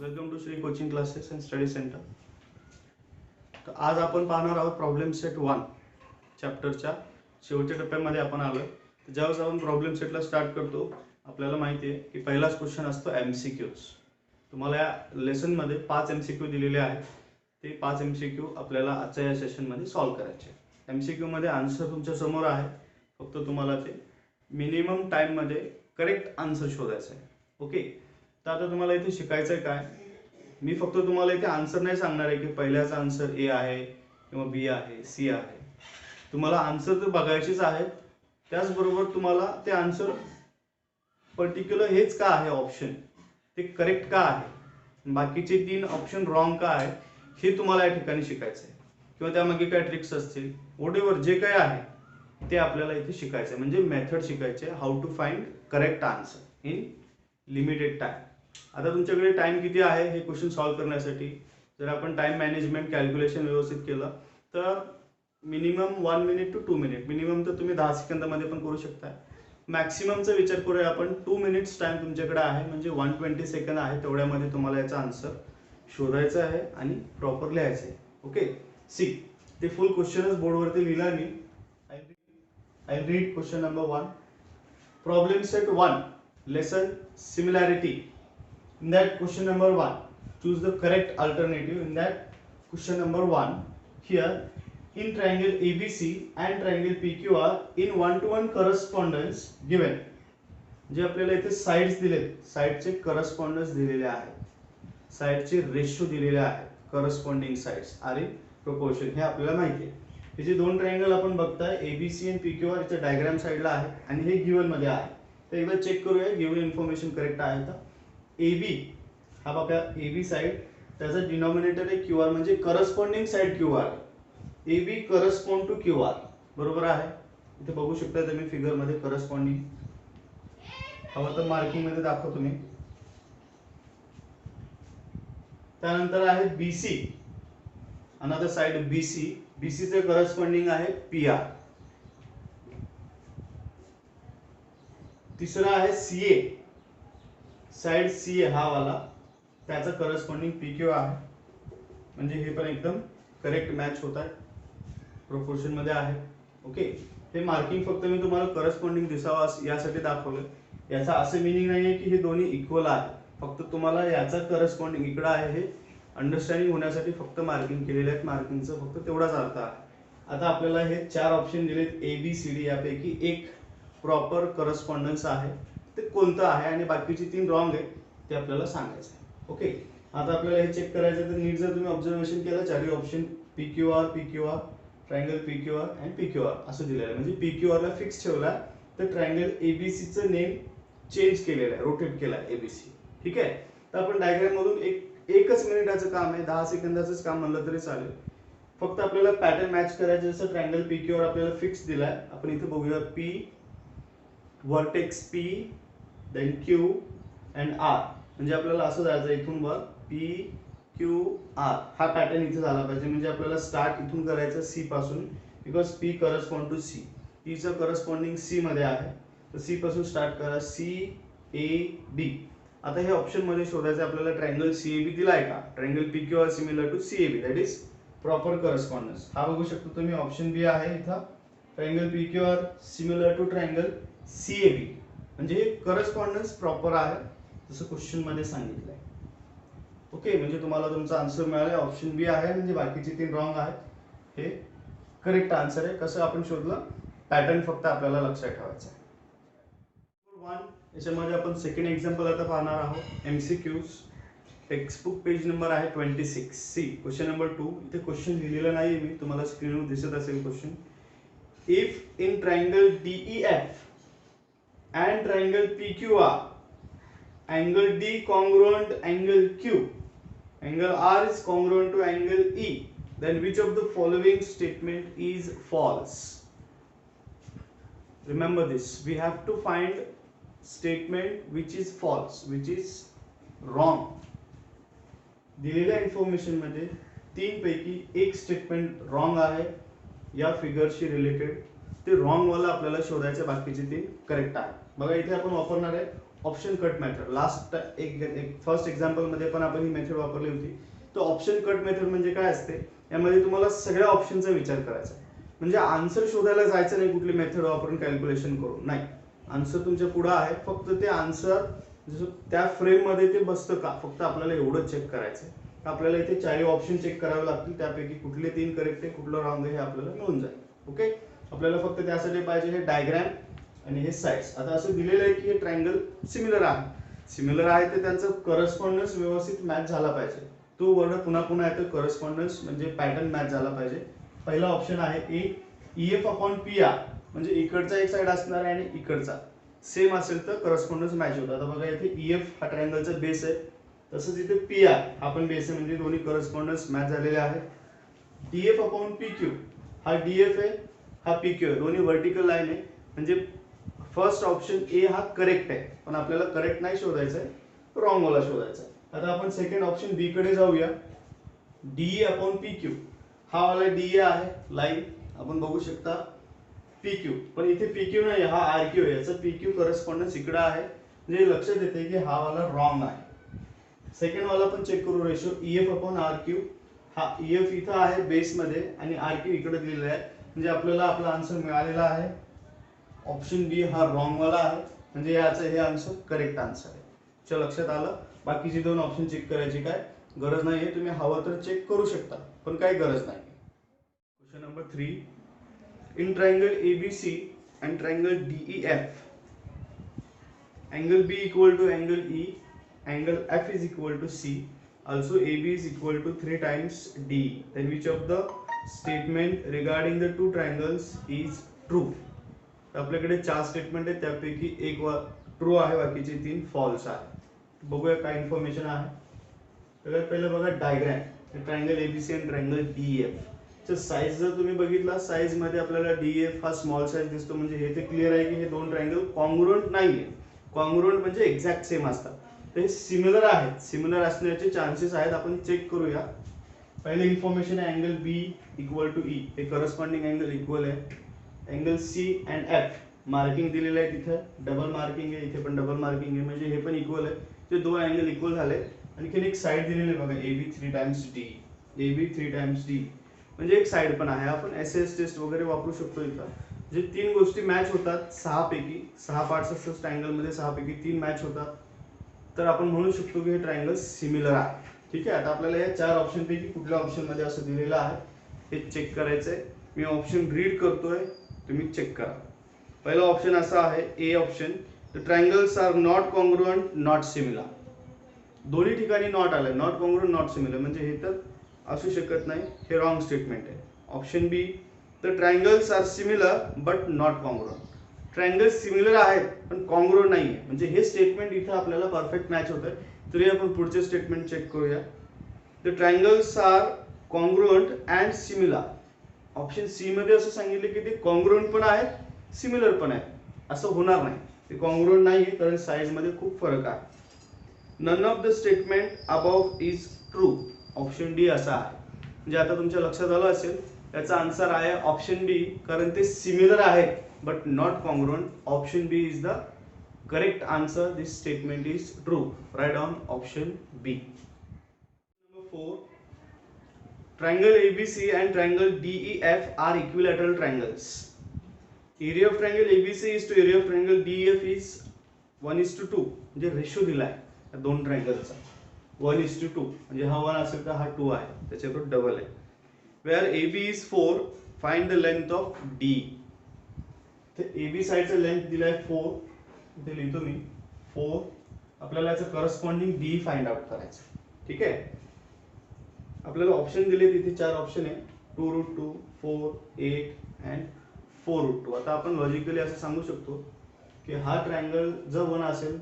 Welcome to Shri coaching classes and study centre. तर आज आपण पाहणार आहोत प्रॉब्लेम सेट 1 चॅप्टरच्या शेवटच्या टप्प्यामध्ये आपण आलो. तर ज्यावेळेस आपण प्रॉब्लेम सेटला स्टार्ट करतो आपल्याला माहिती आहे की पहिलाच क्वेश्चन असतो MCQs. तुम्हाला या लेसनमध्ये 5 MCQ दिलेले आहेत. ते 5 MCQ आपल्याला आजच्या या सेशनमध्ये सॉल्व्ह करायचे. MCQ मध्ये आन्सर तुमच्या समोर आहे, फक्त तुम्हाला ते मिनिमम टाईममध्ये करेक्ट आन्सर शोधायचं आहे. ओके, तर आता तुम्हाला इथे शिकायचं आहे काय, मी फक्त तुम्हाला इथे आन्सर नाही सांगणार आहे की पहिल्याचा आन्सर A आहे किंवा B आहे C आहे. तुम्हाला आन्सर तर बघायचेच आहेत, त्याचबरोबर तुम्हाला ते आन्सर पर्टिक्युलर हेच का आहे ऑप्शन ते करेक्ट का आहे, बाकीचे 3 ऑप्शन रॉंग का आहे हे तुम्हाला या ठिकाणी शिकायचं आहे. किंवा त्यामागे काय ट्रिक्स असतील, व्हॉटएव्हर जे काय आहे ते आपल्याला इथे शिकायचं आहे. म्हणजे मेथड शिकायचे, how to find correct answer in limited time. आता तुमच्याकडे टाइम किती आहे हे क्वेश्चन सॉल्व्ह करण्यासाठी. जर आपण टाइम मॅनेजमेंट कॅल्क्युलेशन व्यवस्थित केलं तर minimum 1 minute to 2 minute, minimum तर तुम्ही 10 सेकंदामध्ये पण करू शकता. मॅक्सिममचा विचार करूया आपण, 2 मिनिट्स टाइम तुमच्याकडे आहे, म्हणजे 120 सेकंद आहे. तेवढ्यामध्ये तुम्हाला याचा आन्सर शोधायचा आहे आणि प्रॉपर लिहायचं आहे. ओके, सी ते फुल क्वेश्चनच बोर्डवरती लिहिला मी. I read question number 1. Problem set 1 lesson similarity. In that question number 1, choose the correct alternative. In that question number 1, here in triangle ABC and triangle PQR in 1-to-1 correspondence given. जे आपल्याला इथे sides दिलेत, साइडचे correspondence दिलेले आहेत, साइडचे ratio दिलेले आहेत, corresponding sides are in proportion, हे आपल्याला माहिती आहे. हे जे दोन ट्रायंगल आपण बघताय ABC आणि PQR चे डायग्राम साइडला आहे आणि हे गिवन मध्ये आहे. तर एकदा चेक करूया गिवन इन्फॉर्मेशन करेक्ट आहे का. AB हा बघा, AB साइड, त्याचा डिनॉमिनेटर आहे QR, म्हणजे corresponding side QR. AB correspond to QR, बरोबर आहे. इथे बघू शकता तुम्ही फिगर मध्ये करस्पॉन्डिंग, हवं तर मार्किंग मध्ये दाखवतो मी. त्यानंतर आहे BC, another side BC, BC चे करस्पॉन्डिंग आहे PR. तिसरा आहे CA, साइड CA हा वाला, त्याचा करस्पॉन्डिंग PQ आहे. म्हणजे हे पण एकदम करेक्ट मॅच होत आहे, प्रोपोर्शन मध्ये आहे. ओके, हे मार्किंग फक्त मी तुम्हाला करस्पॉन्डिंग दिसावं यासाठी दाखवलं. याचा असं मिनिंग नाहीये की हे दोन्ही इक्वल आहे, फक्त तुम्हाला याचा करस्पॉन्डिंग इकडे आहे हे अंडरस्टँडिंग होण्यासाठी फक्त मार्किंग केलेले आहेत. मार्किंगचा फक्त तेवढाच अर्थ आहे. आता आपल्याला हे 4 ऑप्शन दिलेत ABCD, यापैकी एक प्रॉपर करस्पॉन्डन्स आहे, ते कोणतं आहे आणि बाकीची 3 रॉंग आहे ते आपल्याला सांगायचं आहे. ओके, आता आपल्याला हे चेक करायचं तर नीट जर तुम्ही ऑब्झर्वेशन केलं, चारही option PQR PQR triangle PQR and PQR असं दिलेलं आहे. म्हणजे PQR ला फिक्स ठेवला, तर ट्रायंगल ABC चं नेम चेंज केलेलं आहे, रोटेट केला आहे ABC. ठीक आहे, तर आपण डायग्राम मधून एकच मिनिटाचं काम आहे, 10 सेकंदाचंच काम म्हणलं तरी चालेल. फक्त आपल्याला पॅटर्न मॅच करायचं. जसं ट्रायंगल PQR आपल्याला फिक्स दिलाय, आपण इथे बघूया P vertex P then Q and R, म्हणजे आपल्याला असं जायचं इथून वर P Q R, हा पॅटर्न इथे झाला पाहिजे. म्हणजे आपल्याला स्टार्ट इथून करायचं C पासून, because P correspond to C, P चं करस्पॉन्डिंग C मध्ये आहे, तर C पासून स्टार्ट करा, CAB. आता हे ऑप्शन मध्ये शोधायचं आपल्याला, ट्रायंगल CAB दिलाय का, triangle PQR similar to CAB, that is proper correspondence. हा बघू शकतो तुम्ही, ऑप्शन बी आहे इथं, triangle PQR similar to triangle CAB, म्हणजे करस्पॉन्डन्स प्रॉपर आहे जसं क्वेश्चन मध्ये सांगितलंय. ओके, म्हणजे तुम्हाला तुमचा आन्सर मिळाला, ऑप्शन बी आहे, म्हणजे बाकीचे 3 रॉंग आहेत, हे करेक्ट आन्सर आहे. कसं आपण शोधलं, पॅटर्न फक्त आपल्याला लक्षात ठेवायचा आहे. 1 याच्यामध्ये आपण सेकंड एक्झाम्पल आता पाहणार आहोत. MCQs, टेक्स्टबुक पेज नंबर आहे 26. C question number 2. इथे क्वेश्चन लिहिलेला नाही मी, तुम्हाला स्क्रीनवर दिसत असेल question. If in triangle DEF and triangle PQR, angle D congruent to angle Q, angle R is congruent to angle E, then which of the following statement is false? Remember this, we have to find statement which is false, which is wrong. दिलेल्या information मध्ये 3 पैकी एक statement wrong आहे या फिगरशी related, ते wrong वाला आपल्याला शोधायचे, बाकीचे 3 करेक्ट आहे. बघा इथे आपण वापरणार आहे ऑप्शन कट मेथड. लास्ट एक फर्स्ट एक्झाम्पल मध्ये पण आपण ही मेथड वापरली होती. तर ऑप्शन कट मेथड म्हणजे काय असते, यामध्ये तुम्हाला सगळ्या ऑप्शनचा विचार करायचा. म्हणजे आन्सर शोधायला जायचं नाही कुठली मेथड वापरून कॅल्क्युलेशन करून, नाही. आन्सर तुमच्या पुढे आहे, फक्त ते आन्सर जसं त्या फ्रेम मध्ये ते बसतं का, फक्त आपल्याला एवढं चेक करायचं. आपल्याला इथे 40 ऑप्शन चेक करावे लागतील, त्यापैकी कुठले 3 करेक्ट आहे कुठलं रॉंग आहे हे आपल्याला मिळून जाईल. ओके. आपल्याला फक्त त्यासाठी पाहिजे हे डायग्राम आणि हे साइड्स. आता असं दिलेलं आहे की हे ट्रायंगल सिमिलर आहे. सिमिलर आहे तर त्यांचं करस्पॉन्डन्स व्यवस्थित मॅच झाला पाहिजे. तो वर्ड पुन्हा पुन्हा येतो, करस्पॉन्डन्स म्हणजे पॅटर्न मॅच झाला पाहिजे. पहिला ऑप्शन आहे ए, EF अपॉन PR, म्हणजे इकडचा एक साइड असणार आहे आणि इकडचा सेम असेल तर करस्पॉन्डन्स मॅच होतात. आता बघा इथे EF हा ट्रायंगलचा बेस आहे, तसंच इथे PR हा पण बेस आहे, म्हणजे दोन्ही करस्पॉन्डन्स मॅच झालेले आहे. DF अपॉन PQ, हा DF आहे हा PQ आहे, दोन्ही व्हर्टिकल लाईन आहे, म्हणजे फर्स्ट ऑप्शन ए हा करेक्ट आहे. पण आपल्याला करेक्ट नाही शोधायचा आहे, रॉंग वाला शोधायचा आहे. आता आपण सेकंड ऑप्शन बी कडे जाऊया. DE अपॉन PQ, हा वाला DE आहे लाईन, आपण बघू शकता PQ, पण इथे PQ नाही, हा RQ आहे. याचा PQ करस्पॉन्डन्स इकडे आहे, म्हणजे लक्षात येते की हा वाला रॉंग आहे. सेकंड वाला पण चेक करू रेशो, EF अपॉन RQ, हा EF इथं आहे बेस मध्ये आणि RQ इकडे दिलेला आहे, म्हणजे आपल्याला आपला आन्सर मिळालेला आहे. ऑप्शन बी हा रॉंग वाला आहे, म्हणजे याचं हे आन्सर करेक्ट आन्सर आहे. च्या लक्षात आलं. बाकीचे दोन ऑप्शन चेक करायची काय गरज नाहीये, तुम्ही हवं तर चेक करू शकता, पण काही गरज नाही. Question number 3. In triangle ABC and triangle DEF, angle B equal to angle E, angle F is equal to C, also AB is equal to 3 times DE, then which of the statement regarding the two triangles is true? तर आपल्याकडे 4 statement आहेत, त्यापैकी एक true आहे, बाकीचे 3 false आहे. बघूया काय इन्फॉर्मेशन आहे. सगळ्यात पहिलं बघा डायग्राम, ट्रायंगल ABC आणि ट्रायंगल DEF. तर साईज जर तुम्ही बघितला, साईज मध्ये आपल्याला DEF हा स्मॉल साईज दिसतो, म्हणजे हे ते क्लिअर आहे की हे दोन ट्रायंगल कॉन्ग्रुएंट नाहीये. कॉन्ग्रुएंट म्हणजे एक्झॅक्ट सेम असतात, तर हे सिमिलर आहेत. सिमिलर असण्याचे चान्सेस आहेत, आपण चेक करूया. पहिले इन्फॉर्मेशन आहे angle B equal to E, हे करस्पॉन्डिंग अँगल इक्वल आहे. Angle C and F marking दिलेलं आहे, तिथे डबल मार्किंग आहे, इथे पण डबल मार्किंग आहे, म्हणजे हे पण इक्वल आहे. ते दोन अँगल इक्वल झाले. आणखीन एक साइड दिलेली आहे बघा, AB 3 times D, AB 3 times D, म्हणजे एक साइड पण आहे. आपण SS टेस्ट वगैरे वापरू शकतो इथं. जे 3 गोष्टी मॅच होतात 6 पैकी, 6 पार्ट्स असतात ट्रायंगल मध्ये, 6 पैकी 3 मॅच होतात, तर आपण म्हणू शकतो की हे ट्रायंगल सिमिलर आहे. ठीक आहे. आता आपल्याला या 4 ऑप्शन पैकी कुठल्या ऑप्शन मध्ये असं दिलेलं आहे हे चेक करायचंय. मी ऑप्शन रीड करतोय, तुम्ही चेक करा. पहिला ऑप्शन असा आहे, A option, the triangles are not congruent not similar. दोन्ही ठिकाणी नॉट आलंय, नॉट कॉन्ग्रुएंट नॉट सिमिलर, म्हणजे हे तर असू शकत नाही, हे रॉंग स्टेटमेंट आहे. Option B, the triangles are similar but not congruent. Triangle similar आहेत पण कॉन्ग्रुएंट नाहीये, म्हणजे हे स्टेटमेंट इथं आपल्याला परफेक्ट मॅच होतंय. तरी आपण पुढचे स्टेटमेंट चेक करूया. The triangles are congruent and similar. Option C मध्ये असं सांगितलं की ते कॉन्ग्रुएंट पण आहेत सिमिलर पण आहेत, असं होणार नाही. ते कॉन्ग्रुएंट नाहीये कारण साईज मध्ये खूप फरक आहे. None of the statement above is true. Option D असा आहे. म्हणजे आता तुमच्या लक्षात आलं असेल, त्याचा आन्सर आहे ऑप्शन बी, कारण ते सिमिलर आहेत but not congruent. Option B is the correct answer. This statement is true. Right on option B. Number 4. Triangle ABC and triangle DEF are equilateral triangles. Area of triangle ABC is to area of triangle DEF is 1:2, म्हणजे ratio दिला आहे दोन ट्रायंगलचा 1:2, म्हणजे हा 1 असेल तर हा 2 आहे, त्याच्यावर डबल आहे. Where AB is 4, find the length of D. तर AB साइडचा लेंथ दिलाय 4, इथे लिहितो मी 4. आपल्याला याचं करस्पॉन्डिंग D फाइंड आउट करायचं. ठीक आहे. आपल्याला ऑप्शन दिले, तिथे 4 ऑप्शन आहे, 2√2, 4, 8 अँड 4√2. आता आपण लॉजिकली असं सांगू शकतो की हा ट्रायंगल जर 1 असेल,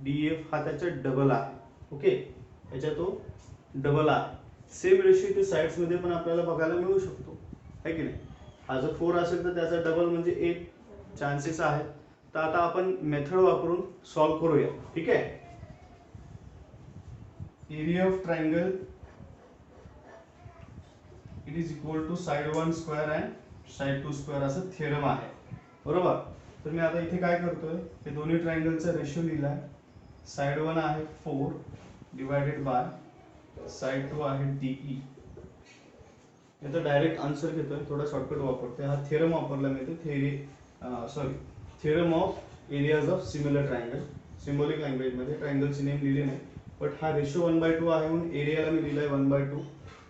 DEF हा त्याच्या डबल आहे. ओके, याच्या तो डबल आहे. सेम रेशो इथे साइड्स मध्ये पण आपल्याला बघायला मिळू शकतो, है की नाही. हा जर 4 असेल तर त्याचा डबल म्हणजे 8 चान्सेस आहेत. तर आता आपण मेथड वापरून सॉल्व करूया. ठीक आहे. Area of triangle it is equal to side 1 square and side 2 square, असं थेरम आहे. बरोबर. तर मी आता इथे काय करतोय, हे दोन्ही ट्रायंगलचा रेशो लिहिलाय. साइड 1 आहे 4 डिवायडेड बाय साइड 2 आहे DE. याचा डायरेक्ट आन्सर घेतोय, थोडा शॉर्टकट वापरतोय. हा थेरम वापरला मी इथे, theorem of areas of similar triangle. Symbolic language मध्ये ट्रायंगलची नेम लिहिली नाही, बट हा रेशो 1/2 आहे म्हणून एरियाला मी लिहिलाय 1/2.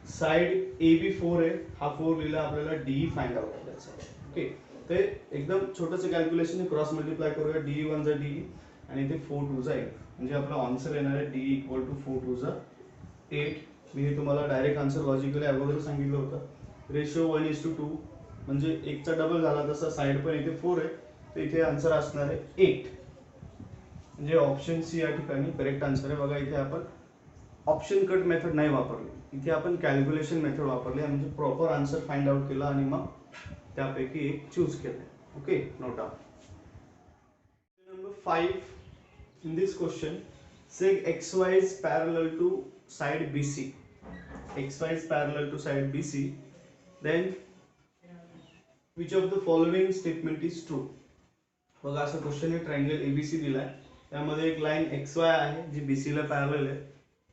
साइड AB 4 आहे, हा 4 लिहिला, आपल्याला DE फाइंड आउट करायचा. ओके, ते एकदम छोटंसं कॅल्क्युलेशन आहे. क्रॉस मल्टिप्लाय करूया. DE 1 जा DE आणि इथे 4 2 जा 8, म्हणजे आपला आन्सर येणार आहे DE = 4 2 जा 8. मी हे तुम्हाला डायरेक्ट आन्सर लॉजिकली अगोदर सांगितलं होतं. रेशो 1:2 म्हणजे 1 चा डबल झाला, तसा साइड पण इथे 4 आहे, तर इथे आन्सर असणार आहे 8. म्हणजे ऑप्शन सी या ठिकाणी करेक्ट आन्सर आहे. बघा इथे आपण ऑप्शन कट मेथड नाही वापरली, इथे आपण कॅल्क्युलेशन मेथड वापरली, म्हणजे प्रॉपर आन्सर फाइंड आउट केला आणि मग त्यापैकी एक चूज केलं. Okay, note down. Number 5 in this question, seg xy is parallel to side BC. xy is parallel to side BC, then which of the following statement is true? बघा असं question आहे, triangle ABC दिलाय, त्यामध्ये एक line XY आहे जी BC ला parallel आहे.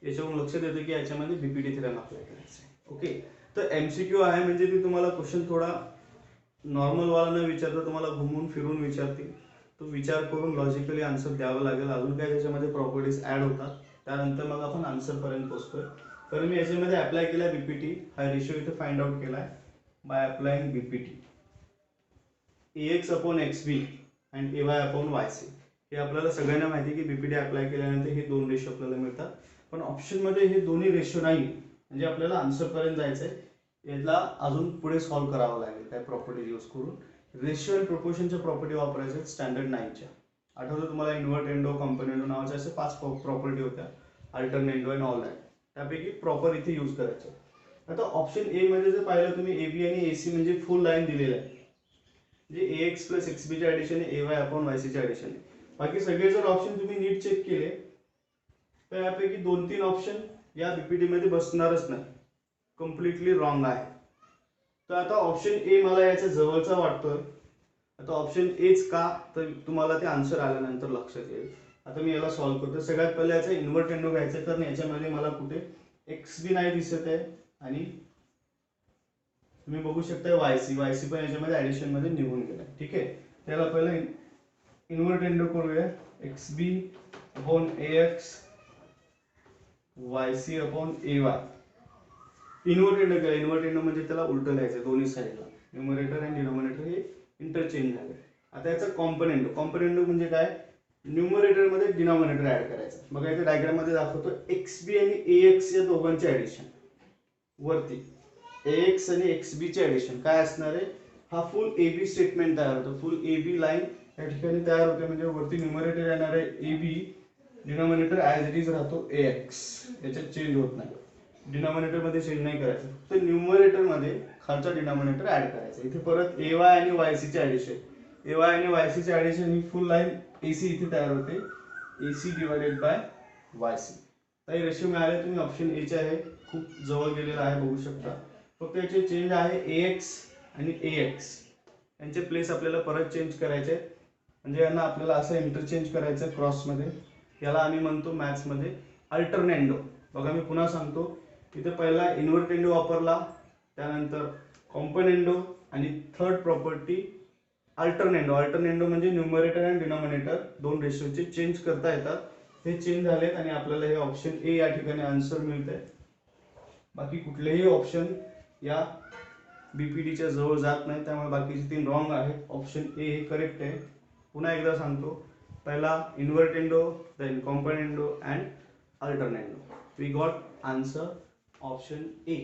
याच्यावरून लक्षात येतं की याच्यामध्ये BPD थेरम अप्लाय करायचं आहे. ओके, तर MCQ आहे, म्हणजे ती तुम्हाला क्वेश्चन थोडा नॉर्मल वाला न विचारता तुम्हाला घुमून फिरून विचारतील. तो विचार करून लॉजिकली आन्सर द्यावं लागेल. अजून काय त्याच्यामध्ये प्रॉपर्टीज ऍड होतात, त्यानंतर मग आपण आन्सर पर्यंत पोहोचतोय. तर मी याच्यामध्ये अप्लाय केला BPT. हा रेशो इथे फाइंड आउट केलाय by applying BPT. AX/XB and AY/YC. हे आपल्याला सगळ्यांना माहिती की BPT अप्लाय केल्यानंतर हे दोन रेशो आपल्याला मिळतात, पण ऑप्शन मध्ये हे दोन्ही रेशो नाही, म्हणजे आपल्याला आन्सर पर्यंत जायचंय. याला अजून पुढे सॉल्व्ह करावं लागेल काय प्रॉपर्टी यूज करून. रेशिओ अँड प्रोपोर्शनच्या प्रॉपर्टी वापरायच्या स्टँडर्ड 9च्या. आठवतं तुम्हाला इन्व्हर्टेंडो, कंपोनेंडो नावाच्या असे 5 प्रॉपर्टी होत्या, अल्टरनेंडो अँड ऑल दॅट. त्यापैकी प्रॉपर इथे यूज करायचे. आता ऑप्शन ए मध्ये जर पाहिलं तुम्ही, AB आणि AC म्हणजे फुल लाईन दिलेलं आहे, म्हणजे AX + XB चे ऍडिशन आहे, AY/YC चे ऍडिशन आहे. बाकी सगळे जर ऑप्शन तुम्ही नीट चेक केले तर यापैकी 2-3 ऑप्शन या BPT मध्ये बसणारच नाही, कम्प्लिटली रॉंग आहे. तर आता ऑप्शन ए मला याच्या जवळचा वाटतोय. आता ऑप्शन एच का, तर तुम्हाला ते आन्सर आल्यानंतर लक्षात येईल. आता मी याला सॉल्व्ह करतो. सगळ्यात पहिले याचा इन्व्हर्टेंडो घ्यायचा, कारण याच्यामध्ये मला कुठे XB नाही दिसत आहे, आणि तुम्ही बघू शकता YC पण याच्यामध्ये ऍडिशन मध्ये निघून गेलाय. ठीक आहे, त्याला पहिले इन्व्हर्टेंडो करूया. XB/AX YC/AY. इन्व्हर्टेंडो केला. इन्व्हर्टेंडो म्हणजे त्याला उलट लिहायचं दोन्ही साईडला, न्यूमरेटर आणि डिनोमिनेटर हे इंटरचेंज झाले. आता याचा कॉम्पोनेंडो म्हणजे काय, न्यूमरेटर मध्ये डिनोमिनेटर ऍड करायचं. बघा इथे डायग्राम मध्ये दाखवतो, XB आणि AX या दोघांचे ऍडिशन. वरती AX आणि XB चे ऍडिशन काय असणार आहे, हा फुल AB स्टेटमेंट तयार होतो. फुल AB लाईन या ठिकाणी तयार होते, म्हणजे वरती न्यूमरेटर येणार आहे AB, denominator as it is राहतो AX, याच्यात चेंज होत नाही. डिनोमिनेटर मध्ये चेंज नाही करायचं, तर न्यूमरेटर मध्ये खालचा डिनोमिनेटर ऍड करायचा. इथे परत AY आणि YC चे ऍडिशन, AY आणि YC चे ऍडिशन ही फुल लाईन AC इथे तयार होते, AC/YC. काही रेशो मिळाले, तुम्ही ऑप्शन ए चे आहे, खूप जवळ गेलेला आहे, बघू शकता. फक्त याचे चेंज आहे AX आणि AX, यांचे प्लेस आपल्याला परत चेंज करायचे, म्हणजे यांना आपल्याला असं इंटरचेंज करायचं क्रॉस मध्ये. याला आम्ही म्हणतो मॅथ्स मध्ये अल्टरनेंडो. बघा मी पुन्हा सांगतो, इथे पहिला इन्व्हर्टेंडो वापरला, त्यानंतर कॉम्पोनेंडो, आणि थर्ड प्रॉपर्टी अल्टरनेंडो. अल्टरनेंडो म्हणजे न्यूमरेटर आणि डिनोमिनेटर दोन रेशोचे चेंज करता येतात. हे चेंज झालेत आणि आपल्याला हे ऑप्शन ए या ठिकाणी आन्सर मिळतंय. बाकी कुठलेही ऑप्शन या BPTच्या जवळ जात नाही, त्यामुळे बाकीचे 3 रॉंग आहेत. ऑप्शन ए हे करेक्ट आहे. पुन्हा एकदा सांगतो, पहिला invertendo, then componendo and alternendo. We got answer option A.